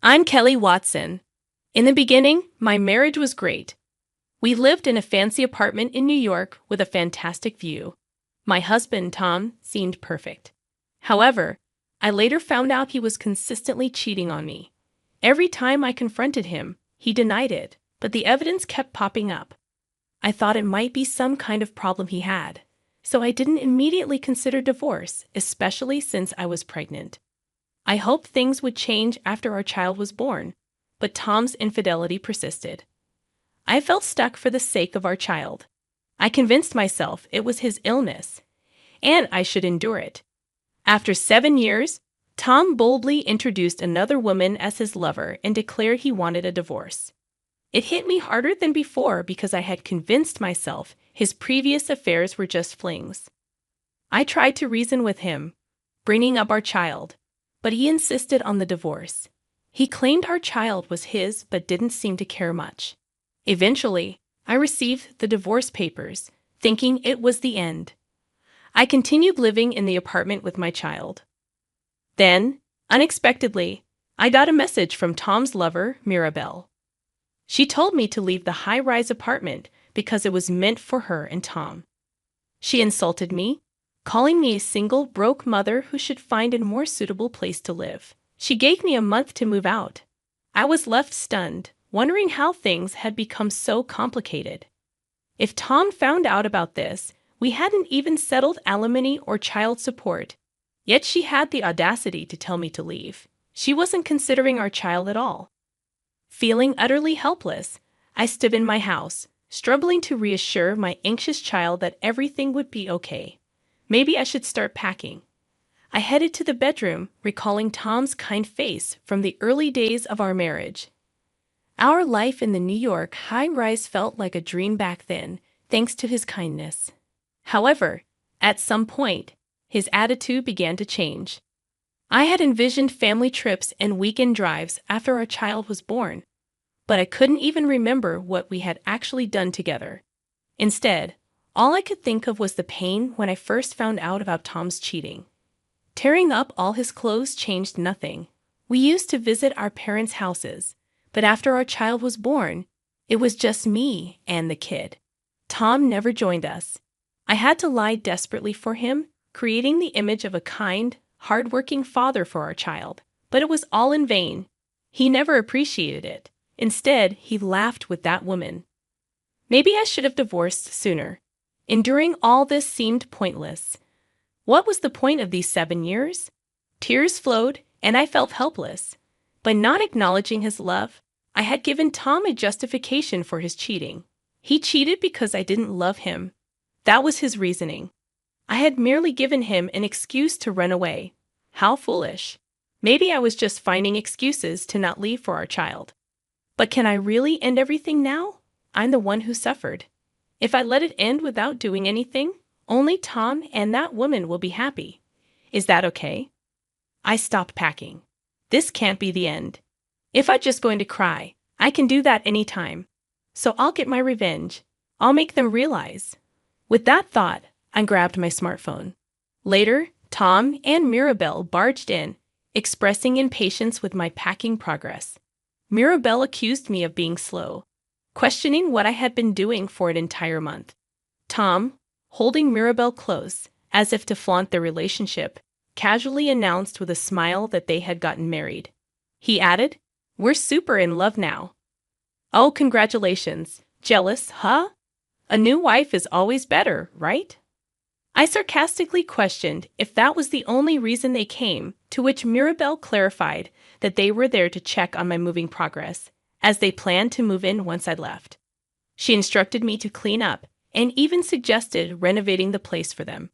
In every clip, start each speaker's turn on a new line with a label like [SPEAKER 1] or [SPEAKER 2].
[SPEAKER 1] I'm Kelly Watson. In the beginning, my marriage was great. We lived in a fancy apartment in New York with a fantastic view. My husband, Tom, seemed perfect. However, I later found out he was consistently cheating on me. Every time I confronted him, he denied it, but the evidence kept popping up. I thought it might be some kind of problem he had, so I didn't immediately consider divorce, especially since I was pregnant. I hoped things would change after our child was born, but Tom's infidelity persisted. I felt stuck for the sake of our child. I convinced myself it was his illness, and I should endure it. After 7 years, Tom boldly introduced another woman as his lover and declared he wanted a divorce. It hit me harder than before because I had convinced myself his previous affairs were just flings. I tried to reason with him, bringing up our child, but he insisted on the divorce. He claimed our child was his but didn't seem to care much. Eventually, I received the divorce papers, thinking it was the end. I continued living in the apartment with my child. Then, unexpectedly, I got a message from Tom's lover, Mirabelle. She told me to leave the high-rise apartment because it was meant for her and Tom. She insulted me, calling me a single, broke mother who should find a more suitable place to live. She gave me a month to move out. I was left stunned, wondering how things had become so complicated. If Tom found out about this, we hadn't even settled alimony or child support. Yet she had the audacity to tell me to leave. She wasn't considering our child at all. Feeling utterly helpless, I stood in my house, struggling to reassure my anxious child that everything would be okay. Maybe I should start packing. I headed to the bedroom, recalling Tom's kind face from the early days of our marriage. Our life in the New York high-rise felt like a dream back then, thanks to his kindness. However, at some point, his attitude began to change. I had envisioned family trips and weekend drives after our child was born, but I couldn't even remember what we had actually done together. Instead, all I could think of was the pain when I first found out about Tom's cheating. Tearing up all his clothes changed nothing. We used to visit our parents' houses, but after our child was born, it was just me and the kid. Tom never joined us. I had to lie desperately for him, creating the image of a kind, hard-working father for our child. But it was all in vain. He never appreciated it. Instead, he laughed with that woman. Maybe I should have divorced sooner. Enduring all this seemed pointless. What was the point of these 7 years? Tears flowed, and I felt helpless. By not acknowledging his love, I had given Tom a justification for his cheating. He cheated because I didn't love him. That was his reasoning. I had merely given him an excuse to run away. How foolish. Maybe I was just finding excuses to not leave for our child. But can I really end everything now? I'm the one who suffered. If I let it end without doing anything, only Tom and that woman will be happy. Is that okay? I stopped packing. This can't be the end. If I'm just going to cry, I can do that anytime. So I'll get my revenge. I'll make them realize. With that thought, I grabbed my smartphone. Later, Tom and Mirabelle barged in, expressing impatience with my packing progress. Mirabelle accused me of being slow, questioning what I had been doing for an entire month. Tom, holding Mirabelle close, as if to flaunt their relationship, casually announced with a smile that they had gotten married. He added, "We're super in love now." Oh, congratulations. Jealous, huh? A new wife is always better, right? I sarcastically questioned if that was the only reason they came, to which Mirabelle clarified that they were there to check on my moving progress, as they planned to move in once I'd left. She instructed me to clean up and even suggested renovating the place for them.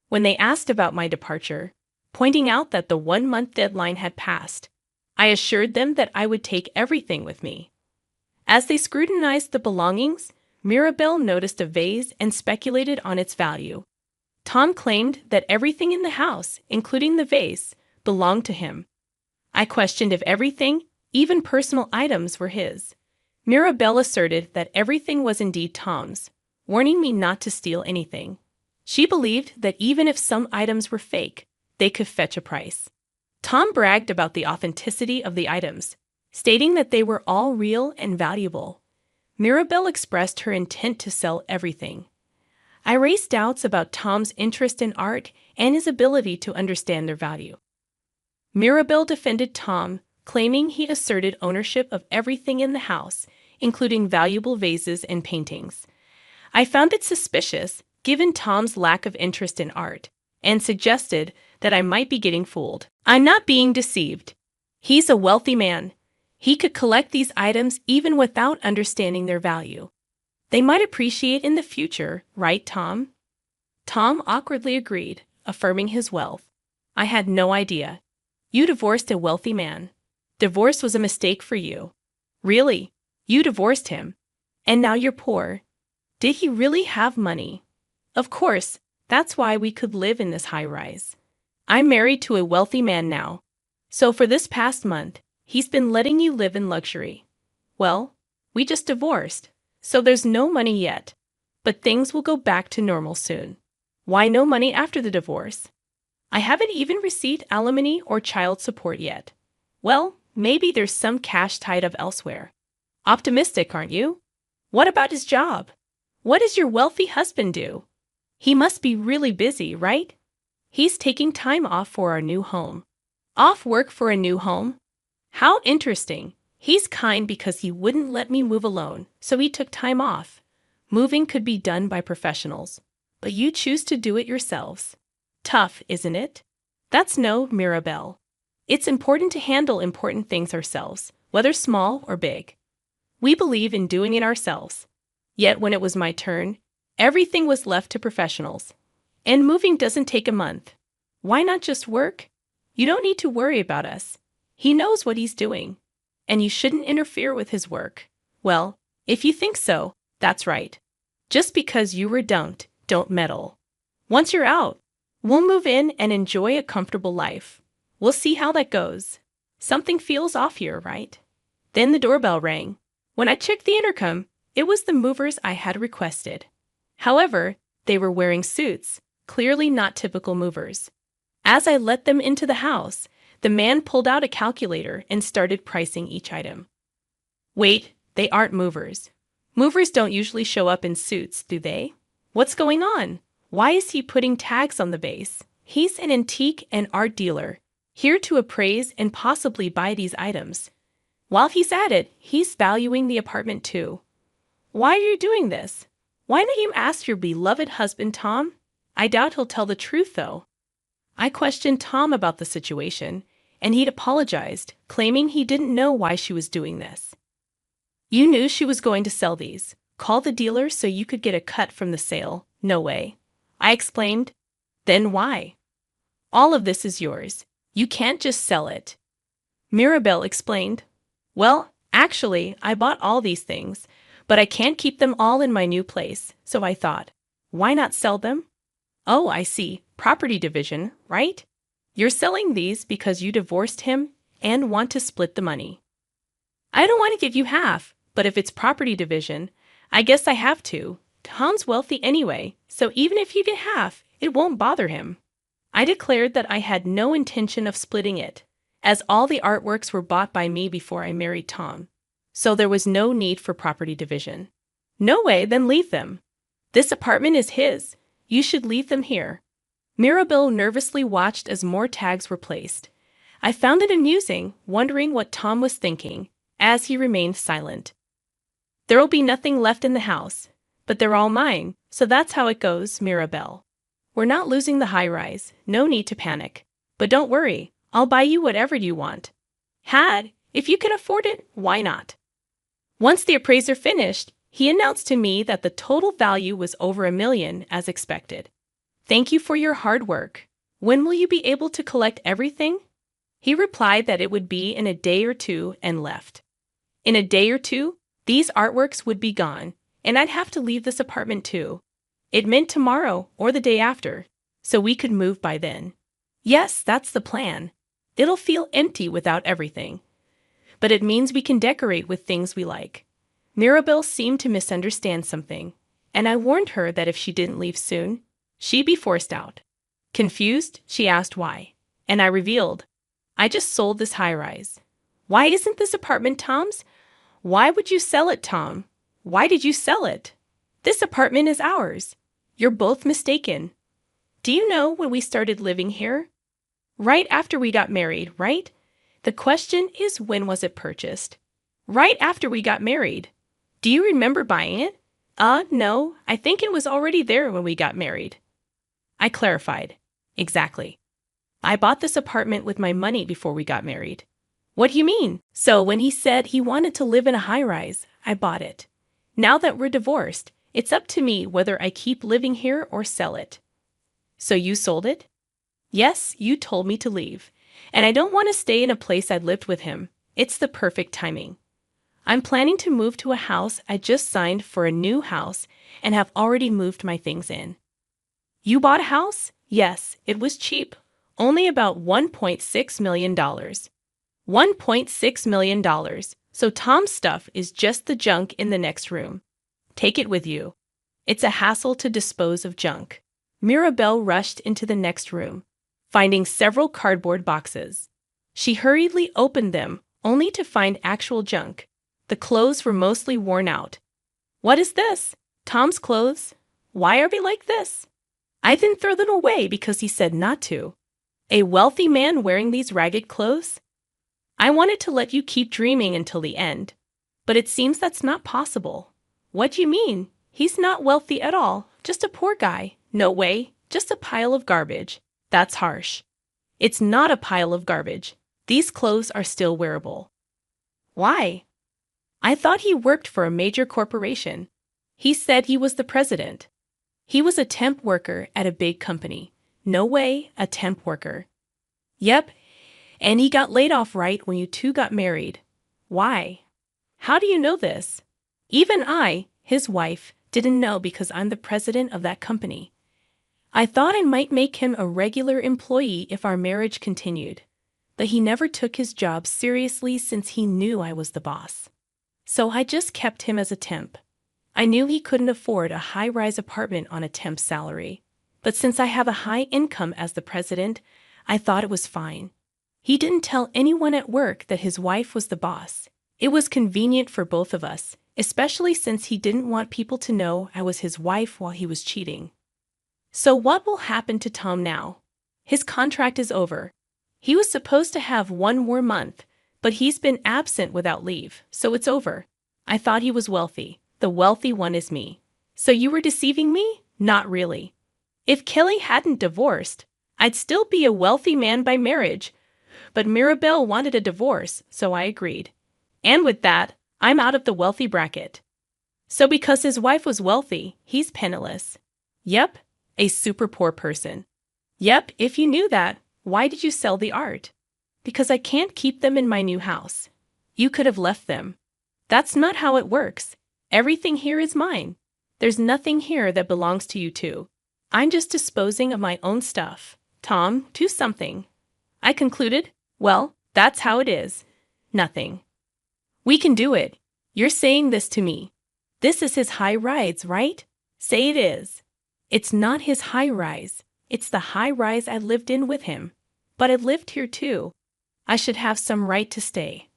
[SPEAKER 1] When they asked about my departure, pointing out that the 1-month deadline had passed, I assured them that I would take everything with me. As they scrutinized the belongings, Mirabelle noticed a vase and speculated on its value. Tom claimed that everything in the house, including the vase, belonged to him. I questioned if everything, even personal items, were his. Mirabelle asserted that everything was indeed Tom's, warning me not to steal anything. She believed that even if some items were fake, they could fetch a price. Tom bragged about the authenticity of the items, stating that they were all real and valuable. Mirabelle expressed her intent to sell everything. I raised doubts about Tom's interest in art and his ability to understand their value. Mirabelle defended Tom, claiming he asserted ownership of everything in the house, including valuable vases and paintings. I found it suspicious, given Tom's lack of interest in art, and suggested that I might be getting fooled. I'm not being deceived. He's a wealthy man. He could collect these items even without understanding their value. They might appreciate in the future, right, Tom? Tom awkwardly agreed, affirming his wealth. I had no idea. You divorced a wealthy man. Divorce was a mistake for you. Really? You divorced him. And now you're poor. Did he really have money? Of course, that's why we could live in this high-rise. I'm married to a wealthy man now. So for this past month, he's been letting you live in luxury. Well, we just divorced, so there's no money yet. But things will go back to normal soon. Why no money after the divorce? I haven't even received alimony or child support yet. Well, maybe there's some cash tied up elsewhere. Optimistic, aren't you? What about his job? What does your wealthy husband do? He must be really busy, right? He's taking time off for our new home. Off work for a new home? How interesting. He's kind because he wouldn't let me move alone, so he took time off. Moving could be done by professionals, but you choose to do it yourselves. Tough, isn't it? That's no, Mirabelle. It's important to handle important things ourselves, whether small or big. We believe in doing it ourselves. Yet when it was my turn, everything was left to professionals. And moving doesn't take a month. Why not just work? You don't need to worry about us. He knows what he's doing. And you shouldn't interfere with his work. Well, if you think so, that's right. Just because you were dumped, don't meddle. Once you're out, we'll move in and enjoy a comfortable life. We'll see how that goes. Something feels off here, right? Then the doorbell rang. When I checked the intercom, it was the movers I had requested. However, they were wearing suits, clearly not typical movers. As I let them into the house, the man pulled out a calculator and started pricing each item. Wait, they aren't movers. Movers don't usually show up in suits, do they? What's going on? Why is he putting tags on the base? He's an antique and art dealer, here to appraise and possibly buy these items. While he's at it, he's valuing the apartment too. Why are you doing this? Why don't you ask your beloved husband, Tom? I doubt he'll tell the truth, though. I questioned Tom about the situation, and he'd apologized, claiming he didn't know why she was doing this. You knew she was going to sell these. Call the dealer so you could get a cut from the sale. No way. I explained. Then why? All of this is yours. You can't just sell it. Mirabelle explained. Well, actually, I bought all these things, but I can't keep them all in my new place, so I thought, why not sell them? Oh, I see. Property division, right? You're selling these because you divorced him and want to split the money. I don't want to give you half, but if it's property division, I guess I have to. Tom's wealthy anyway, so even if you get half, it won't bother him. I declared that I had no intention of splitting it, as all the artworks were bought by me before I married Tom, so there was no need for property division. No way, then leave them. This apartment is his. You should leave them here. Mirabelle nervously watched as more tags were placed. I found it amusing, wondering what Tom was thinking, as he remained silent. There'll be nothing left in the house, but they're all mine, so that's how it goes, Mirabelle. We're not losing the high-rise, no need to panic. But don't worry, I'll buy you whatever you want. If you can afford it, why not? Once the appraiser finished, he announced to me that the total value was over $1 million, as expected. Thank you for your hard work. When will you be able to collect everything? He replied that it would be in a day or two and left. In a day or two, these artworks would be gone, and I'd have to leave this apartment too. It meant tomorrow or the day after, so we could move by then. Yes, that's the plan. It'll feel empty without everything. But it means we can decorate with things we like. Mirabelle seemed to misunderstand something, and I warned her that if she didn't leave soon, she'd be forced out. Confused, she asked why, and I revealed, I just sold this high-rise. Why isn't this apartment Tom's? Why would you sell it, Tom? Why did you sell it? This apartment is ours. You're both mistaken. Do you know when we started living here? Right after we got married, right? The question is, when was it purchased? Right after we got married. Do you remember buying it? No, I think it was already there when we got married. I clarified. Exactly. I bought this apartment with my money before we got married. What do you mean? So when he said he wanted to live in a high-rise, I bought it. Now that we're divorced, it's up to me whether I keep living here or sell it. So you sold it? Yes, you told me to leave. And I don't want to stay in a place I lived with him. It's the perfect timing. I'm planning to move to a house I just signed for a new house and have already moved my things in. You bought a house? Yes, it was cheap. Only about $1.6 million. $1.6 million. So Tom's stuff is just the junk in the next room. Take it with you. It's a hassle to dispose of junk. Mirabelle rushed into the next room, finding several cardboard boxes. She hurriedly opened them, only to find actual junk. The clothes were mostly worn out. What is this? Tom's clothes? Why are they like this? I didn't throw them away because he said not to. A wealthy man wearing these ragged clothes? I wanted to let you keep dreaming until the end, but it seems that's not possible. What do you mean? He's not wealthy at all, just a poor guy. No way, just a pile of garbage. That's harsh. It's not a pile of garbage. These clothes are still wearable. Why? I thought he worked for a major corporation. He said he was the president. He was a temp worker at a big company. No way, a temp worker. Yep, and he got laid off right when you two got married. Why? How do you know this? Even I, his wife, didn't know because I'm the president of that company. I thought I might make him a regular employee if our marriage continued, but he never took his job seriously since he knew I was the boss. So I just kept him as a temp. I knew he couldn't afford a high-rise apartment on a temp salary, but since I have a high income as the president, I thought it was fine. He didn't tell anyone at work that his wife was the boss. It was convenient for both of us, especially since he didn't want people to know I was his wife while he was cheating. So what will happen to Tom now? His contract is over. He was supposed to have one more month, but he's been absent without leave, so it's over. I thought he was wealthy. The wealthy one is me. So you were deceiving me? Not really. If Kelly hadn't divorced, I'd still be a wealthy man by marriage. But Mirabelle wanted a divorce, so I agreed. And with that, I'm out of the wealthy bracket. So because his wife was wealthy, he's penniless. Yep, a super poor person. Yep, if you knew that, why did you sell the art? Because I can't keep them in my new house. You could have left them. That's not how it works. Everything here is mine. There's nothing here that belongs to you two. I'm just disposing of my own stuff. Tom, do something. I concluded, well, that's how it is. Nothing. We can do it. You're saying this to me. This is his high-rise, right? Say it is. It's not his high-rise. It's the high-rise I lived in with him. But I lived here too. I should have some right to stay.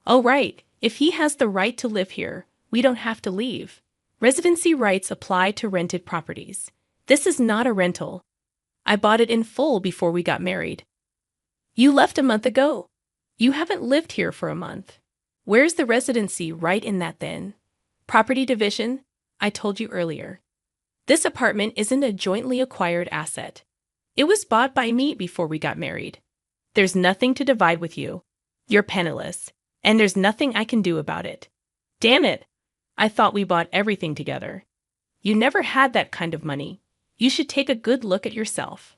[SPEAKER 1] Oh, right. If he has the right to live here, we don't have to leave. Residency rights apply to rented properties. This is not a rental. I bought it in full before we got married. You left a month ago. You haven't lived here for a month. Where's the residency right in that then? Property division? I told you earlier. This apartment isn't a jointly acquired asset. It was bought by me before we got married. There's nothing to divide with you. You're penniless, and there's nothing I can do about it. Damn it! I thought we bought everything together. You never had that kind of money. You should take a good look at yourself.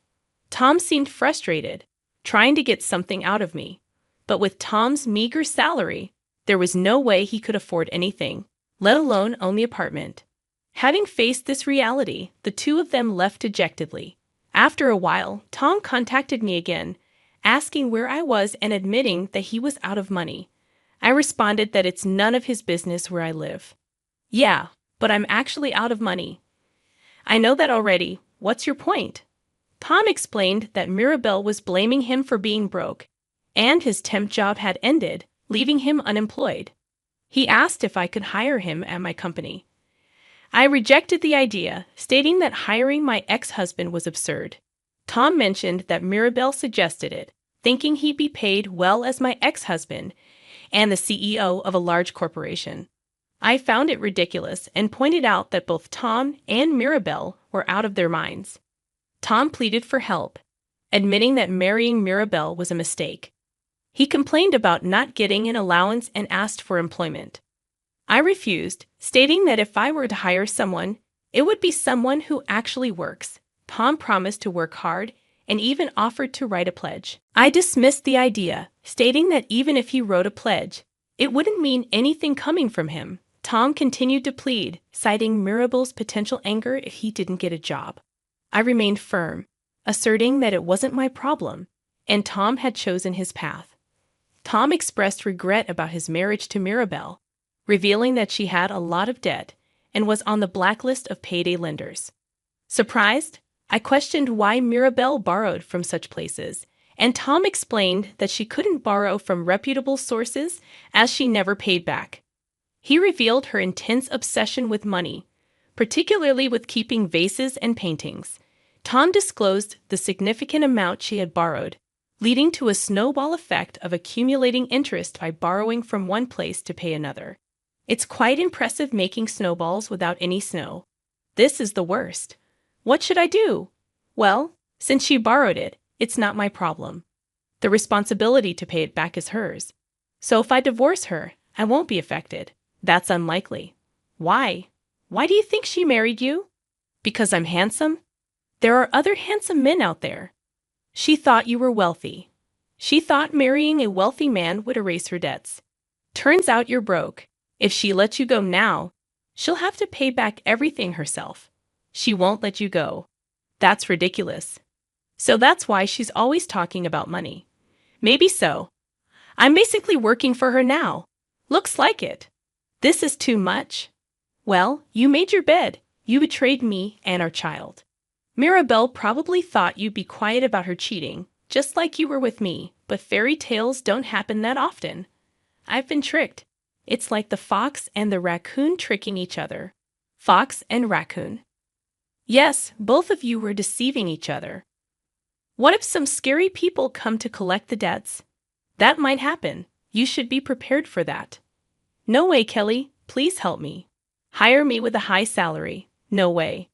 [SPEAKER 1] Tom seemed frustrated, trying to get something out of me. But with Tom's meager salary, there was no way he could afford anything, let alone own the apartment. Having faced this reality, the two of them left dejectedly. After a while, Tom contacted me again, asking where I was and admitting that he was out of money. I responded that it's none of his business where I live. Yeah, but I'm actually out of money. I know that already. What's your point? Tom explained that Mirabelle was blaming him for being broke, and his temp job had ended, leaving him unemployed. He asked if I could hire him at my company. I rejected the idea, stating that hiring my ex-husband was absurd. Tom mentioned that Mirabelle suggested it, thinking he'd be paid well as my ex-husband and the CEO of a large corporation. I found it ridiculous and pointed out that both Tom and Mirabelle were out of their minds. Tom pleaded for help, admitting that marrying Mirabelle was a mistake. He complained about not getting an allowance and asked for employment. I refused, stating that if I were to hire someone, it would be someone who actually works. Tom promised to work hard and even offered to write a pledge. I dismissed the idea, stating that even if he wrote a pledge, it wouldn't mean anything coming from him. Tom continued to plead, citing Mirabelle's potential anger if he didn't get a job. I remained firm, asserting that it wasn't my problem, and Tom had chosen his path. Tom expressed regret about his marriage to Mirabelle, revealing that she had a lot of debt and was on the blacklist of payday lenders. Surprised, I questioned why Mirabelle borrowed from such places, and Tom explained that she couldn't borrow from reputable sources as she never paid back. He revealed her intense obsession with money, particularly with keeping vases and paintings. Tom disclosed the significant amount she had borrowed, leading to a snowball effect of accumulating interest by borrowing from one place to pay another. It's quite impressive making snowballs without any snow. This is the worst. What should I do? Well, since she borrowed it, it's not my problem. The responsibility to pay it back is hers. So if I divorce her, I won't be affected. That's unlikely. Why? Why do you think she married you? Because I'm handsome? There are other handsome men out there. She thought you were wealthy. She thought marrying a wealthy man would erase her debts. Turns out you're broke. If she lets you go now, she'll have to pay back everything herself. She won't let you go. That's ridiculous. So that's why she's always talking about money. Maybe so. I'm basically working for her now. Looks like it. This is too much. Well, you made your bed. You betrayed me and our child. Mirabelle probably thought you'd be quiet about her cheating, just like you were with me, but fairy tales don't happen that often. I've been tricked. It's like the fox and the raccoon tricking each other. Fox and raccoon. Yes, both of you were deceiving each other. What if some scary people come to collect the debts? That might happen. You should be prepared for that. No way, Kelly. Please help me. Hire me with a high salary. No way.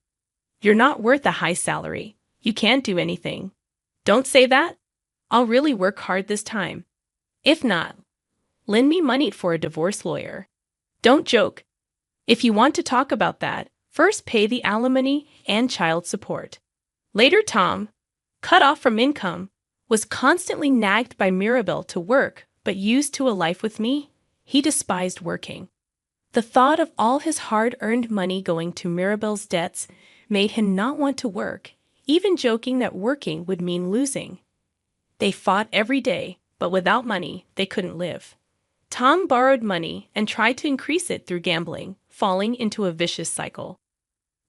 [SPEAKER 1] You're not worth a high salary. You can't do anything. Don't say that. I'll really work hard this time. If not, lend me money for a divorce lawyer. Don't joke. If you want to talk about that, first pay the alimony and child support. Later, Tom, cut off from income, was constantly nagged by Mirabelle to work, but used to a life with me. He despised working. The thought of all his hard-earned money going to Mirabelle's debts made him not want to work, even joking that working would mean losing. They fought every day, but without money, they couldn't live. Tom borrowed money and tried to increase it through gambling, falling into a vicious cycle.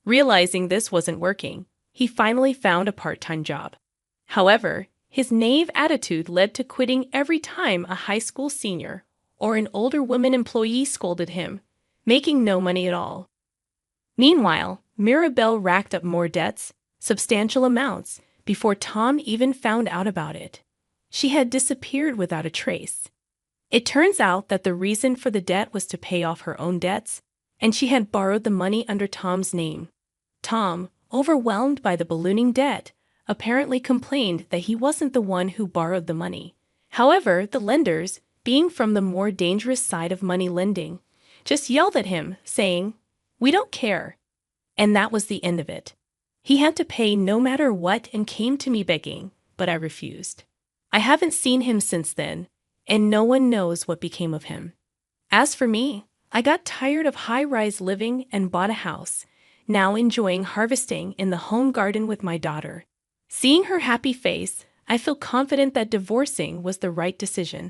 [SPEAKER 1] Realizing this wasn't working, he finally found a part-time job. However, his naive attitude led to quitting every time a high school senior or an older woman employee scolded him, making no money at all. Meanwhile, Mirabelle racked up more debts, substantial amounts, before Tom even found out about it. She had disappeared without a trace. It turns out that the reason for the debt was to pay off her own debts, and she had borrowed the money under Tom's name. Tom, overwhelmed by the ballooning debt, apparently complained that he wasn't the one who borrowed the money. However, the lenders, being from the more dangerous side of money lending, just yelled at him, saying, "We don't care." And that was the end of it. He had to pay no matter what and came to me begging, but I refused. I haven't seen him since then, and no one knows what became of him. As for me, I got tired of high-rise living and bought a house, now enjoying harvesting in the home garden with my daughter. Seeing her happy face, I feel confident that divorcing was the right decision.